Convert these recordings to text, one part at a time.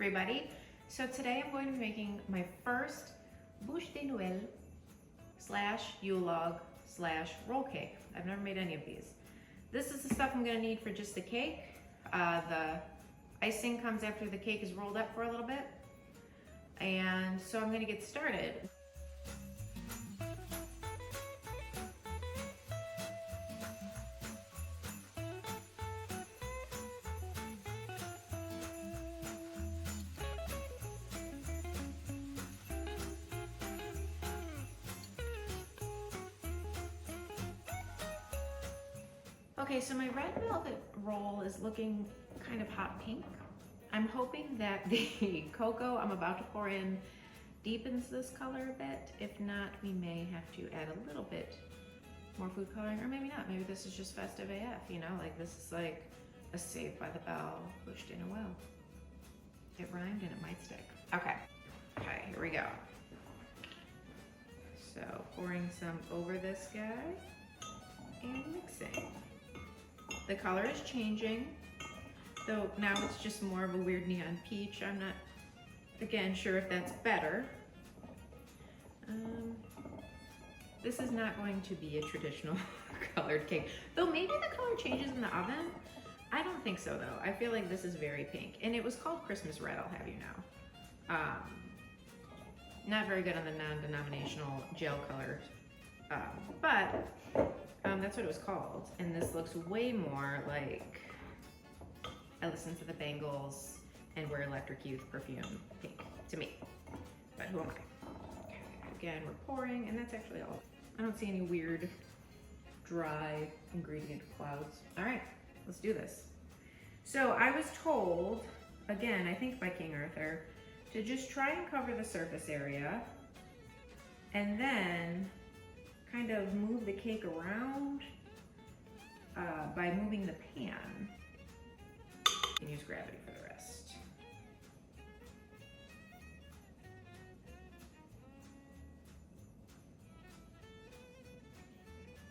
everybody. So today I'm going to be making my first Buche de Noel / Yule log / roll cake. I've never made any of these. This is the stuff I'm going to need for just the cake. The icing comes after the cake is rolled up for a little bit. And so I'm going to get started. Okay, so my red velvet roll is looking kind of hot pink. I'm hoping that the cocoa I'm about to pour in deepens this color a bit. If not, we may have to add a little bit more food coloring, or maybe not. Maybe this is just festive AF, you know? Like this is like a Saved by the Bell Buche de Noel. It rhymed and it might stick. Okay, here we go. So pouring some over this guy and mixing. The color is changing, though now it's just more of a weird neon peach. I'm not, again, sure if that's better. This is not going to be a traditional colored cake, though maybe the color changes in the oven. I don't think so though. I feel like this is very pink, and it was called Christmas Red, I'll have you know. Not very good on the non-denominational gel color, but that's what it was called. And this looks way more like I listen to the Bangles and wear Electric Youth perfume pink to me. But who am I? Okay, again, we're pouring, and that's actually all. I don't see any weird dry ingredient clouds. All right, let's do this. So I was told, again, I think by King Arthur, to just try and cover the surface area and then kind of move the cake around by moving the pan. You can use gravity for the rest.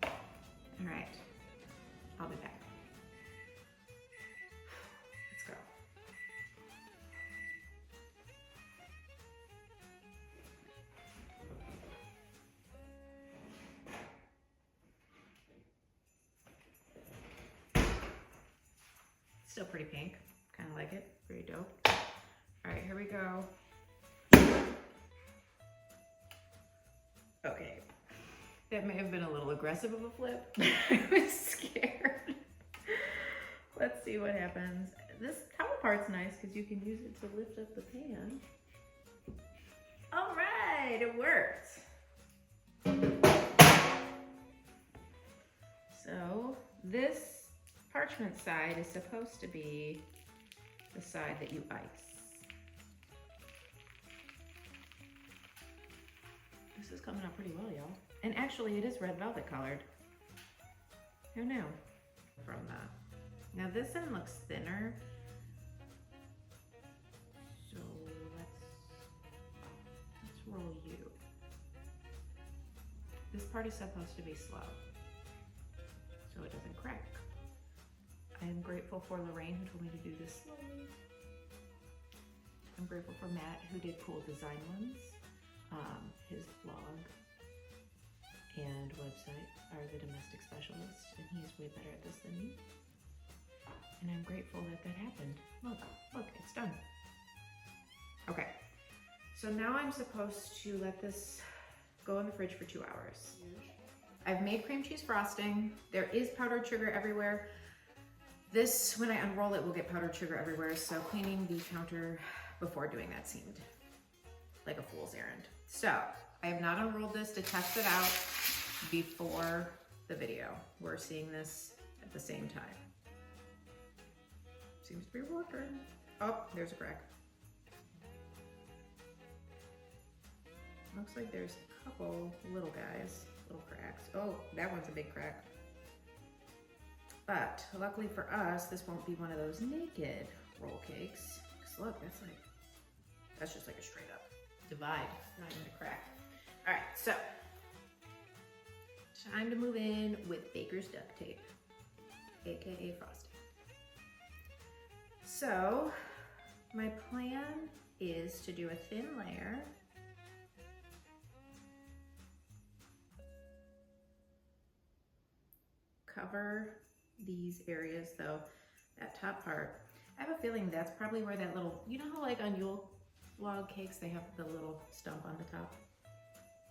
All right, I'll be back. Let's go. Still pretty pink, kind of like it, pretty dope. All right, here we go. Okay, that may have been a little aggressive of a flip. I was scared. Let's see what happens. This cover part's nice because you can use it to lift up the pan. All right, it worked. So this parchment side is supposed to be the side that you ice. This is coming out pretty well, y'all. And actually it is red velvet colored. Who knew? From that. Now this end looks thinner. So let's roll you. This part is supposed to be slow, so it doesn't crack. I am grateful for Lorraine who told me to do this slowly. I'm grateful for Matt who did cool design ones. His blog and website are The Domestic Specialist, and he's way better at this than me. And I'm grateful that that happened. Look, it's done. Okay, so now I'm supposed to let this go in the fridge for 2 hours. I've made cream cheese frosting. There is powdered sugar everywhere. This, when I unroll it, will get powdered sugar everywhere, so cleaning the counter before doing that seemed like a fool's errand. So, I have not unrolled this to test it out before the video. We're seeing this at the same time. Seems to be working. Oh, there's a crack. Looks like there's a couple little guys, little cracks. Oh, that one's a big crack. But luckily for us, this won't be one of those naked roll cakes. Because look, that's just like a straight up divide, not even a crack. All right, so time to move in with baker's duct tape, AKA frosting. So my plan is to do a thin layer. Cover these areas though, that top part. I have a feeling that's probably where that little, you know how like on Yule log cakes, they have the little stump on the top?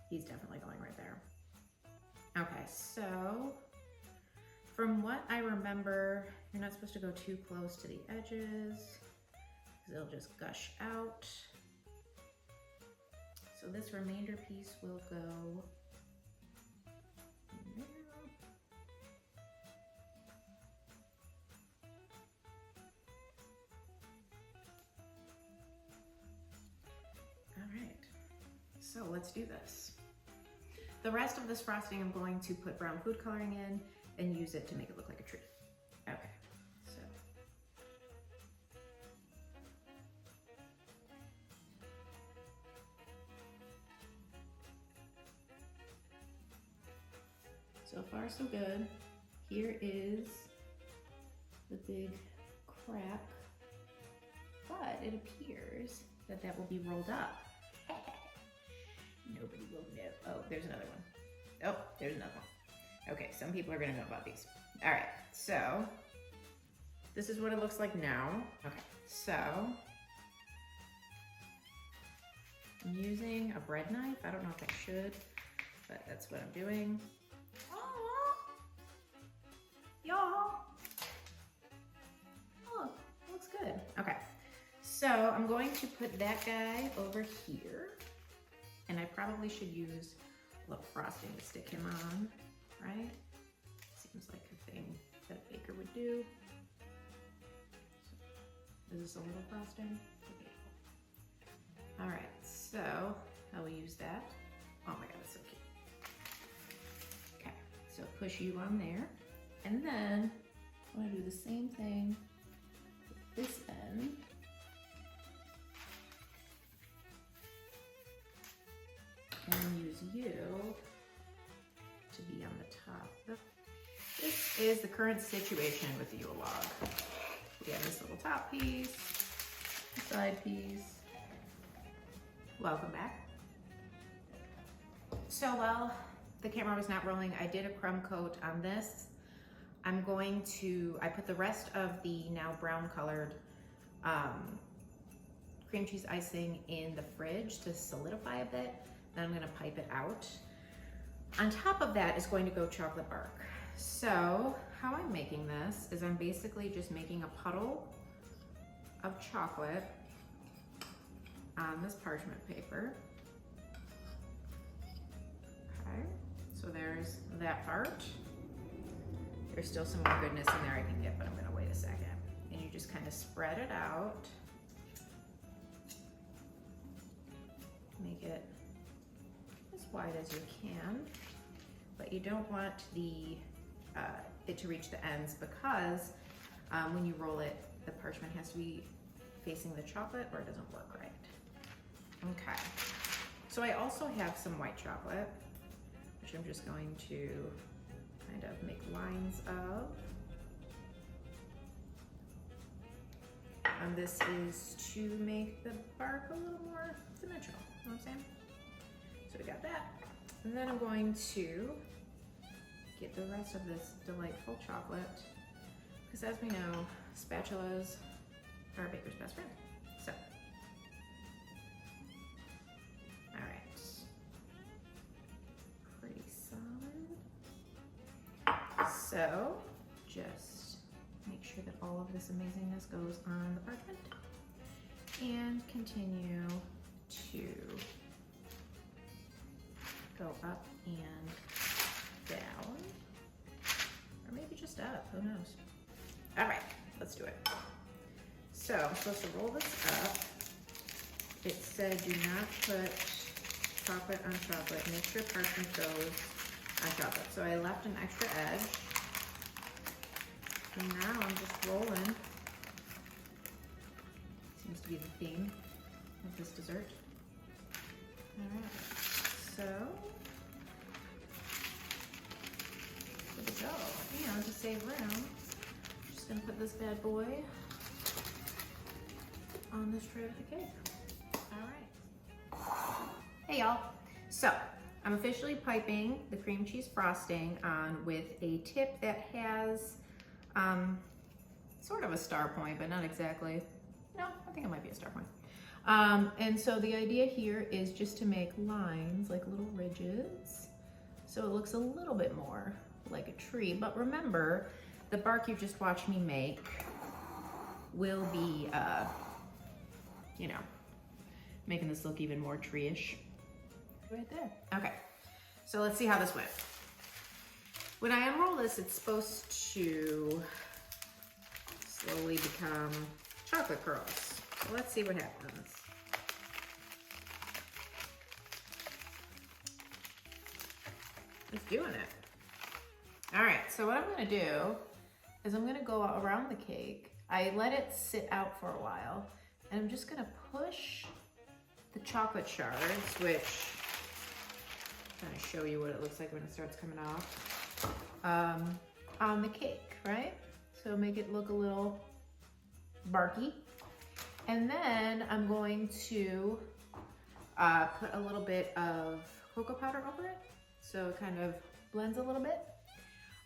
He's definitely going right there. Okay, so from what I remember, you're not supposed to go too close to the edges because it'll just gush out. So this remainder piece will go in there. All right, so let's do this. The rest of this frosting I'm going to put brown food coloring in and use it to make it look like a tree. Okay, so far so good. Here is the big crack, but it appears that that will be rolled up. Nobody will know. Oh, there's another one. Oh, there's another one. Okay, some people are gonna know about these. All right, so this is what it looks like now. Okay, so I'm using a bread knife. I don't know if I should, but that's what I'm doing. Oh, y'all. Oh, looks good. Okay, so I'm going to put that guy over here. And I probably should use a little frosting to stick him on, right? Seems like a thing that a baker would do. So, is this a little frosting? Okay. All right, so I will use that. Oh my God, it's so cute. Okay, so push you on there. And then I'm gonna do the same thing with this end. And use you to be on the top. This is the current situation with the Yule log. We have this little top piece, side piece. Welcome back. So while the camera was not rolling, I did a crumb coat on this. I put the rest of the now brown colored cream cheese icing in the fridge to solidify a bit. Then I'm gonna pipe it out. On top of that is going to go chocolate bark. So how I'm making this is I'm basically just making a puddle of chocolate on this parchment paper. Okay, so there's that part. There's still some more goodness in there I can get, but I'm gonna wait a second. And you just kind of spread it out. Make it as wide as you can, but you don't want it to reach the ends because when you roll it, the parchment has to be facing the chocolate or it doesn't work right. Okay, so I also have some white chocolate, which I'm just going to kind of make lines of. And this is to make the bark a little more dimensional, you know what I'm saying? So we got that. And then I'm going to get the rest of this delightful chocolate, because as we know, spatulas are a baker's best friend. So, all right, pretty solid. So just make sure that all of this amazingness goes on the parchment and continue to go up and down, or maybe just up, who knows? All right, let's do it. So I'm supposed to roll this up. It said do not put chocolate on chocolate. Make sure parchment goes on chocolate. So I left an extra edge. And now I'm just rolling. Seems to be the theme of this dessert. All right, so here we go. And to save room, I'm just gonna put this bad boy on this tray of the cake. All right. Hey y'all. So I'm officially piping the cream cheese frosting on with a tip that has sort of a star point, but not exactly. No, I think it might be a star point. And so the idea here is just to make lines, like little ridges, so it looks a little bit more like a tree. But remember, the bark you just watched me make will be, you know, making this look even more tree-ish. Right there. Okay, so let's see how this went. When I unroll this, it's supposed to slowly become chocolate curls. So let's see what happens. It's doing it. All right, so what I'm gonna do is I'm gonna go around the cake. I let it sit out for a while, and I'm just gonna push the chocolate shards, which I'm gonna show you what it looks like when it starts coming off, on the cake, right? So make it look a little barky. And then I'm going to put a little bit of cocoa powder over it, so it kind of blends a little bit.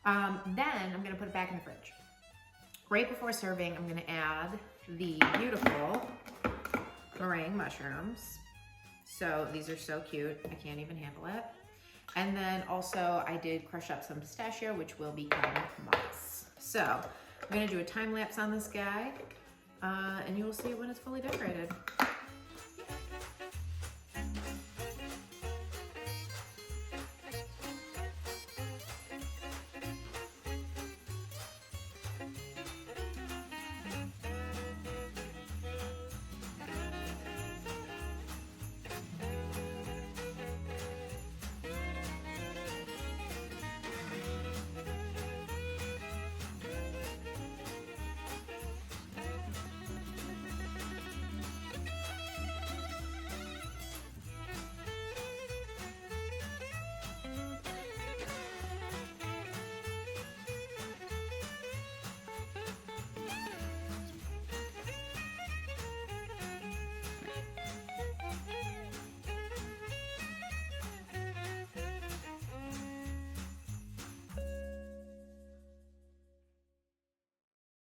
Then I'm gonna put it back in the fridge. Right before serving, I'm gonna add the beautiful meringue mushrooms. So these are so cute, I can't even handle it. And then also I did crush up some pistachio, which will become moss. So I'm gonna do a time lapse on this guy, and you will see it when it's fully decorated.